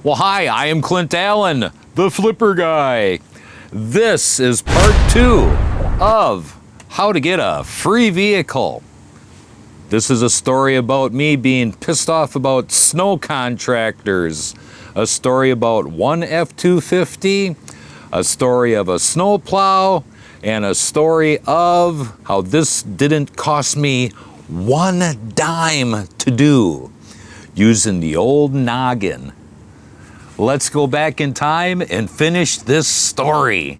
Well, hi, I am Clint Allen, the Flipper Guy. This is part 2 of how to get a free vehicle. This is a story about me being pissed off about snow contractors, a story about one F-250, a story of a snow plow, and a story of how this didn't cost me one dime to do using the old noggin. Let's go back in time and finish this story.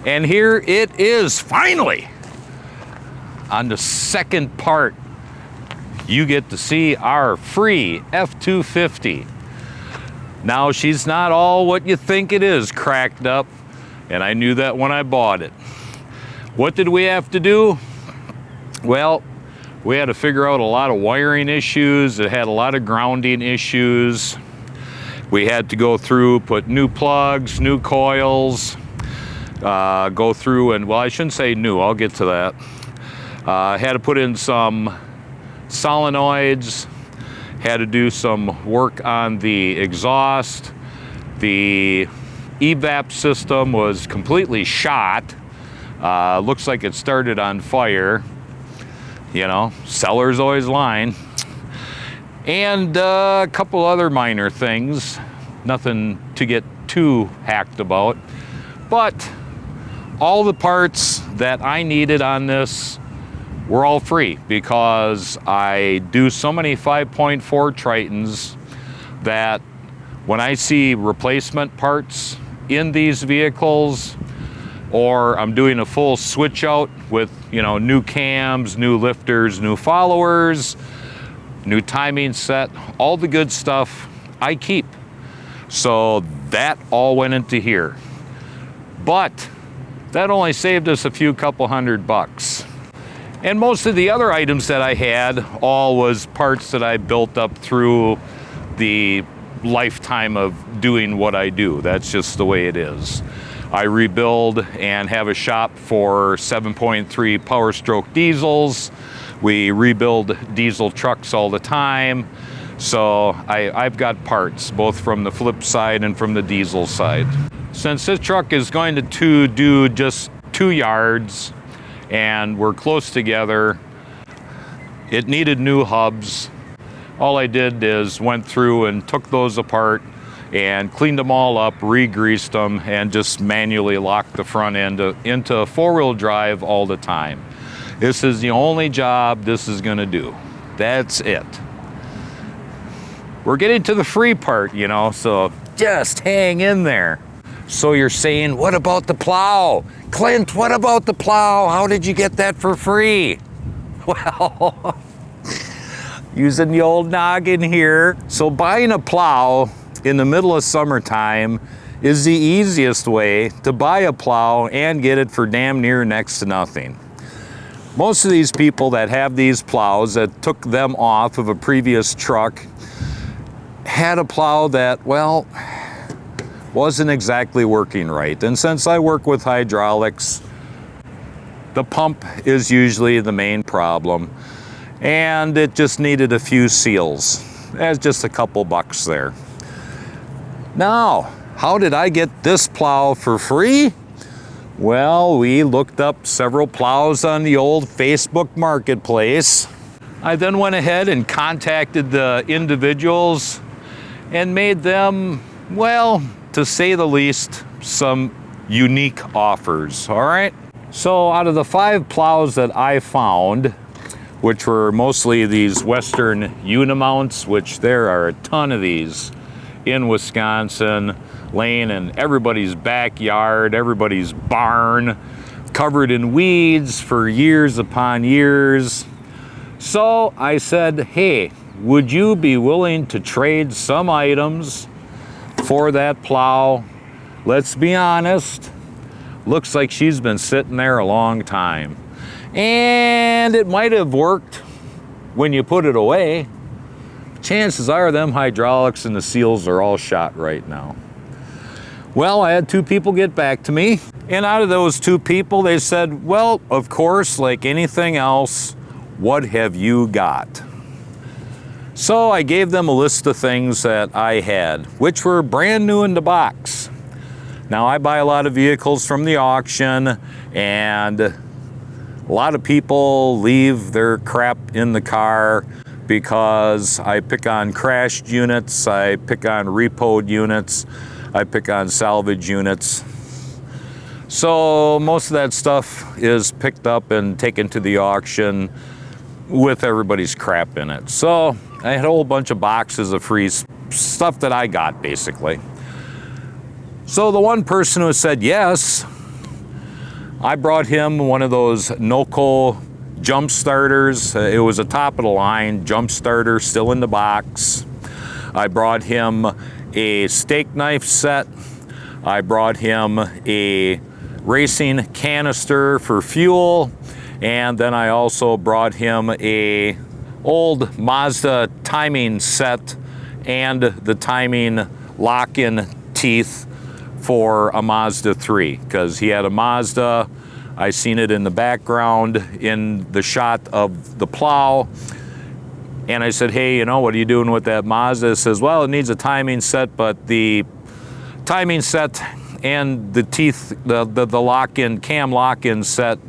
And here it is, finally. On the second part, you get to see our free F-250. Now, she's not all what you think it is, cracked up, and I knew that when I bought it. What did we have to do? Well, we had to figure out a lot of wiring issues. It had a lot of grounding issues. We had to go through, put new plugs, new coils, go through and, well, I shouldn't say new, I'll get to that. Had to put in some solenoids, had to do some work on the exhaust. The evap system was completely shot. Looks like it started on fire. You know, seller's always lying. And a couple other minor things, nothing to get too hacked about. But all the parts that I needed on this were all free because I do so many 5.4 Tritons that when I see replacement parts in these vehicles, or I'm doing a full switch out with, you know, new cams, new lifters, new followers, new timing set, all the good stuff I keep. So that all went into here. But that only saved us a few couple $100. And most of the other items that I had all was parts that I built up through the lifetime of doing what I do. That's just the way it is. I rebuild and have a shop for 7.3 Power Stroke diesels. We rebuild diesel trucks all the time. So I've got parts, both from the flip side and from the diesel side. Since this truck is going to do just 2 yards and we're close together, it needed new hubs. All I did is went through and took those apart and cleaned them all up, re-greased them, and just manually locked the front end into four-wheel drive all the time. This is the only job this is gonna do. That's it. We're getting to the free part, you know, so just hang in there. So you're saying, what about the plow? Clint, what about the plow? How did you get that for free? Well, using the old noggin here. So buying a plow in the middle of summertime is the easiest way to buy a plow and get it for damn near next to nothing. Most of these people that have these plows that took them off of a previous truck had a plow that, well, wasn't exactly working right. And since I work with hydraulics, the pump is usually the main problem. And it just needed a few seals. That's just a couple bucks there. Now, how did I get this plow for free? Well, we looked up several plows on the old Facebook marketplace. I then went ahead and contacted the individuals and made them, well, to say the least, some unique offers, all right? So out of the 5 plows that I found, which were mostly these Western Unimounts, which there are a ton of these in Wisconsin, laying in everybody's backyard, everybody's barn, covered in weeds for years upon years. So I said, hey, would you be willing to trade some items for that plow? Let's be honest, Looks like she's been sitting there a long time. And it might have worked when you put it away. Chances are them hydraulics and the seals are all shot right now. Well, I had 2 people get back to me, and out of those 2 people, they said, well, of course, like anything else, what have you got? So I gave them a list of things that I had, which were brand new in the box. Now, I buy a lot of vehicles from the auction, and a lot of people leave their crap in the car because I pick on crashed units, I pick on repoed units, I pick on salvage units. So most of that stuff is picked up and taken to the auction with everybody's crap in it. So I had a whole bunch of boxes of free stuff that I got, basically. So the one person who said yes, I brought him one of those NOCO jump starters. It was a top of the line jump starter, still in the box. I brought him a steak knife set. I brought him a racing canister for fuel, and then I also brought him a old Mazda timing set and the timing lock-in teeth for a Mazda 3, because he had a Mazda. I seen it in the background in the shot of the Plow. And I said, hey, you know, what are you doing with that Mazda? It says, well, it needs a timing set, but the timing set and the teeth, the lock-in, cam lock-in set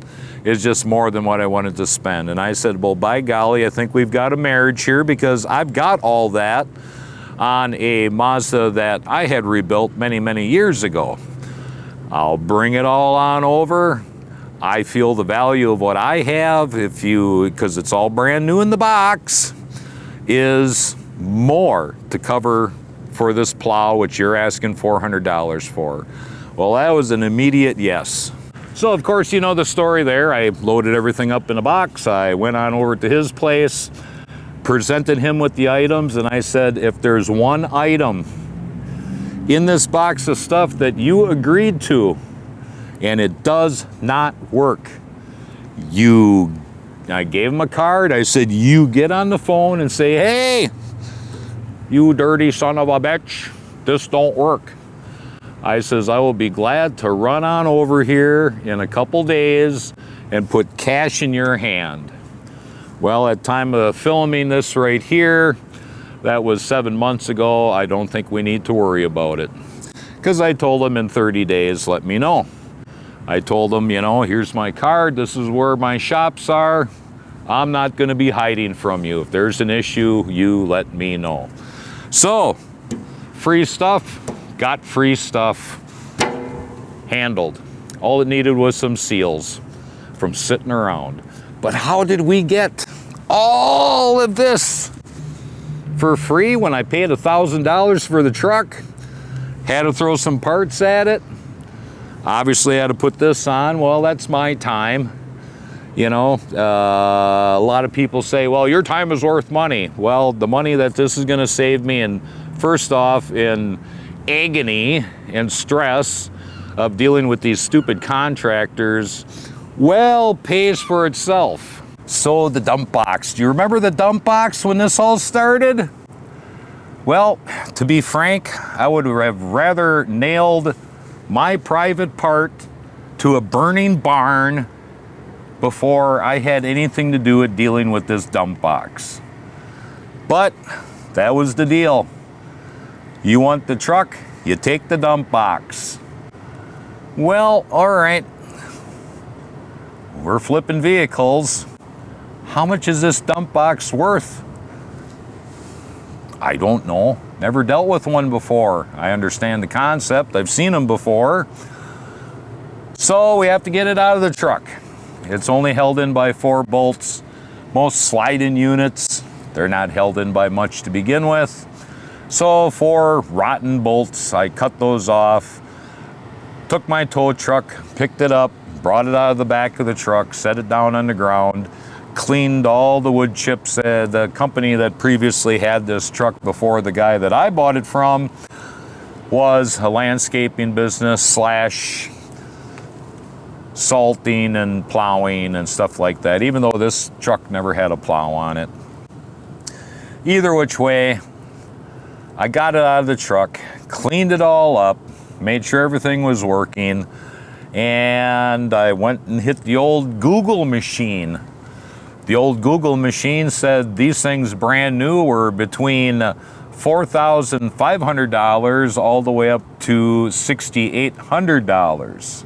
is just more than what I wanted to spend. And I said, well, by golly, I think we've got a marriage here, because I've got all that on a Mazda that I had rebuilt many, many years ago. I'll bring it all on over. I feel the value of what I have, because it's all brand new in the box, is more to cover for this Plow, which you're asking $400 for. Well, that was an immediate yes. So of course, you know the story there. I loaded everything up in a box. I went on over to his place, presented him with the items, and I said, if there's one item in this box of stuff that you agreed to and it does not work, I gave him a card. I said, you get on the phone and say, hey, you dirty son of a bitch, this don't work. I says, I will be glad to run on over here in a couple days and put cash in your hand. Well, at time of filming this right here, that was 7 months ago. I don't think we need to worry about it, because I told him in 30 days, let me know. I told him, you know, here's my card. This is where my shops are. I'm not going to be hiding from you. If there's an issue, you let me know. So, free stuff, got free stuff handled. All it needed was some seals from sitting around. But how did we get all of this for free when I paid $1,000 for the truck? Had to throw some parts at it. Obviously, I had to put this on. Well, that's my time. You know, a lot of people say, well, your time is worth money. Well, the money that this is going to save me, and first off, in agony and stress of dealing with these stupid contractors, well, pays for itself. So the dump box. Do you remember the dump box when this all started? Well, to be frank, I would have rather nailed my private part to a burning barn before I had anything to do with dealing with this dump box. But that was the deal. You want the truck, you take the dump box. Well, all right. We're flipping vehicles. How much is this dump box worth? I don't know. Never dealt with one before. I understand the concept. I've seen them before. So we have to get it out of the truck. It's only held in by 4 bolts. Most slide-in units, they're not held in by much to begin with. So 4 rotten bolts, I cut those off, took my tow truck, picked it up, brought it out of the back of the truck, set it down on the ground, cleaned all the wood chips. The company that previously had this truck before the guy that I bought it from was a landscaping business slash salting and plowing and stuff like that, even though this truck never had a plow on it. Either which way, I got it out of the truck, cleaned it all up, made sure everything was working, and I went and hit the old Google machine. The old Google machine said these things brand new were between $4,500 all the way up to $6,800.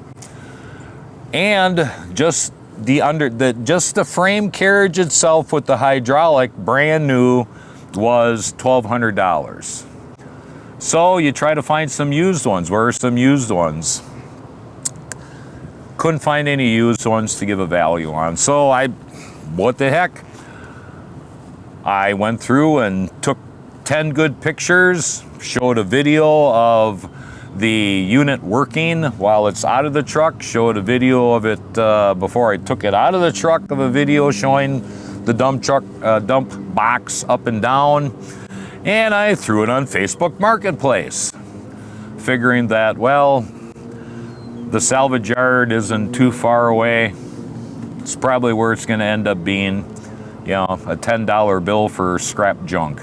And just the frame carriage itself with the hydraulic, brand new, was $1,200. So you try to find some used ones. Where are some used ones? Couldn't find any used ones to give a value on. So what the heck? I went through and took 10 good pictures, showed a video of the unit working while it's out of the truck, showed a video of it before I took it out of the truck, of a video showing the dump box up and down, and I threw it on Facebook Marketplace, figuring that, well, the salvage yard isn't too far away. It's probably where it's going to end up being, you know, a $10 bill for scrap junk.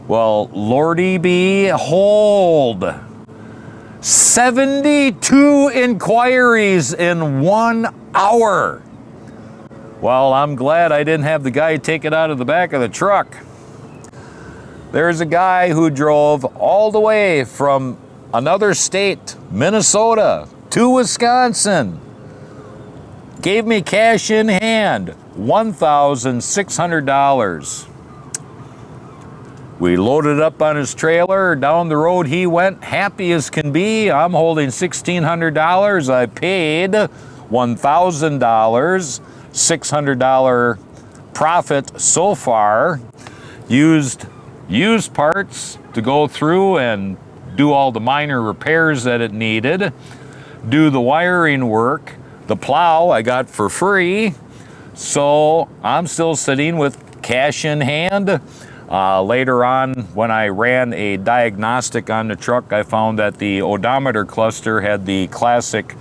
Well, Lordy behold, 72 inquiries in 1 hour. Well, I'm glad I didn't have the guy take it out of the back of the truck. There's a guy who drove all the way from another state, Minnesota, to Wisconsin. Gave me cash in hand, $1,600. We loaded up on his trailer. Down the road he went, happy as can be. I'm holding $1,600. I paid $1,000, $600 profit so far. Used parts to go through and do all the minor repairs that it needed, do the wiring work. The plow I got for free, so I'm still sitting with cash in hand. Later on, when I ran a diagnostic on the truck, I found that the odometer cluster had the classic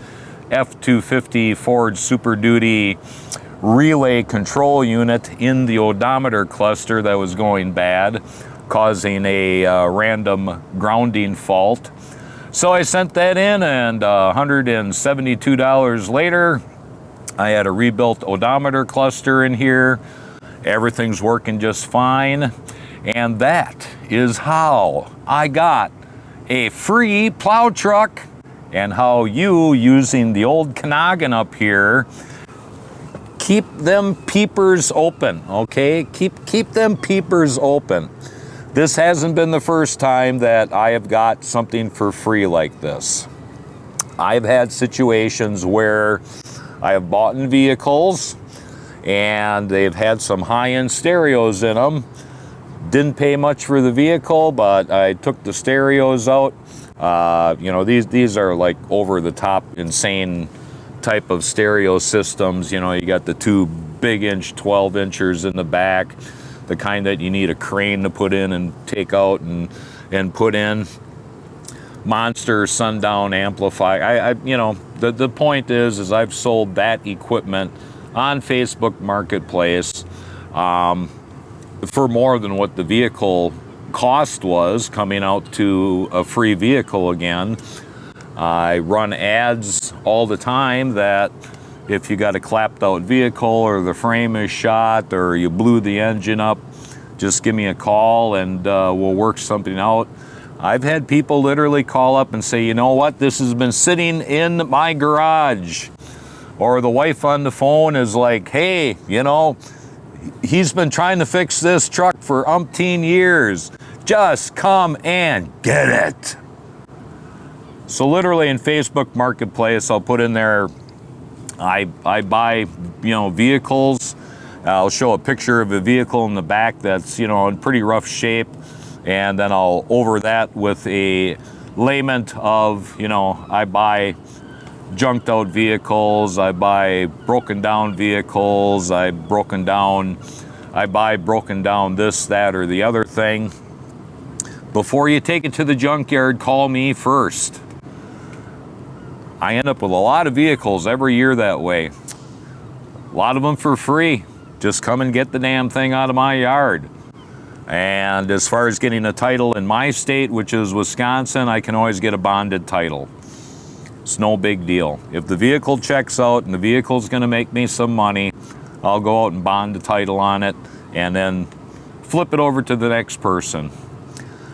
F250 Ford Super Duty relay control unit in the odometer cluster that was going bad, causing a random grounding fault. So I sent that in, and $172 later, I had a rebuilt odometer cluster in here. Everything's working just fine. And that is how I got a free plow truck, and how you, using the old Kanagan up here, keep them peepers open, okay? Keep them peepers open. This hasn't been the first time that I have got something for free like this. I've had situations where I have bought in vehicles and they've had some high-end stereos in them. Didn't pay much for the vehicle, but I took the stereos out. You know, these are like over-the-top, insane type of stereo systems. You know, you got the two big 12 inchers in the back, the kind that you need a crane to put in and take out and put in. Monster sundown amplifier. You know, the point is I've sold that equipment on Facebook Marketplace for more than what the vehicle cost was, coming out to a free vehicle again. I run ads all the time that if you got a clapped out vehicle, or the frame is shot, or you blew the engine up, just give me a call and we'll work something out. I've had people literally call up and say, you know what, this has been sitting in my garage. Or the wife on the phone is like, hey, you know, he's been trying to fix this truck for umpteen years. Just come and get it. So literally in Facebook Marketplace, I'll put in there, I buy, you know, vehicles. I'll show a picture of a vehicle in the back that's, you know, in pretty rough shape. And then I'll over that with a lament of, you know, I buy junked out vehicles, I buy broken down vehicles, I buy broken down this, that, or the other thing. Before you take it to the junkyard, call me first. I end up with a lot of vehicles every year that way. A lot of them for free. Just come and get the damn thing out of my yard. And as far as getting a title in my state, which is Wisconsin, I can always get a bonded title. It's no big deal. If the vehicle checks out and the vehicle's gonna make me some money, I'll go out and bond the title on it and then flip it over to the next person.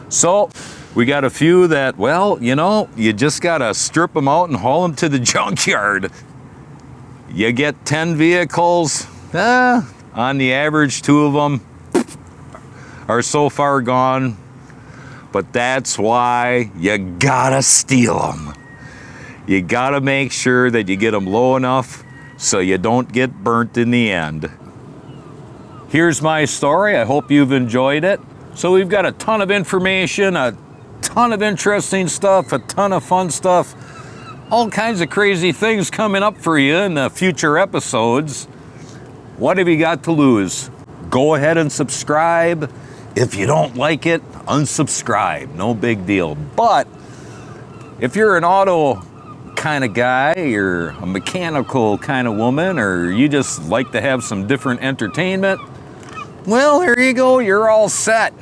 So we got a few that, well, you know, you just gotta strip them out and haul them to the junkyard. You get 10 vehicles, on the average, 2 of them are so far gone. But that's why you gotta steal them. You gotta make sure that you get them low enough so you don't get burnt in the end. Here's my story. I hope you've enjoyed it. So we've got a ton of information, a ton of interesting stuff, a ton of fun stuff, all kinds of crazy things coming up for you in the future episodes. What have you got to lose? Go ahead and subscribe. If you don't like it, unsubscribe. No big deal. But if you're an auto kind of guy, or a mechanical kind of woman, or you just like to have some different entertainment, well, there you go. You're all set.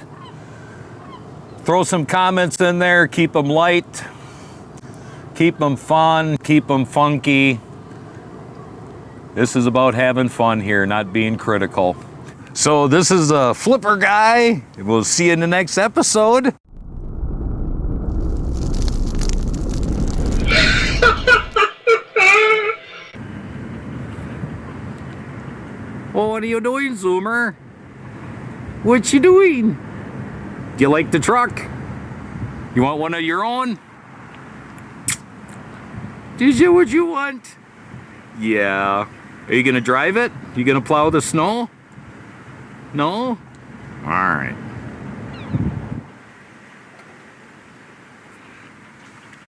Throw some comments in there. Keep them light. Keep them fun. Keep them funky. This is about having fun here, not being critical. So this is a Flipper Guy. We'll see you in the next episode. Well, what are you doing, Zoomer? What you doing? Do you like the truck? You want one of your own? Is it what you want? Yeah. Are you gonna drive it? You gonna plow the snow? No? All right.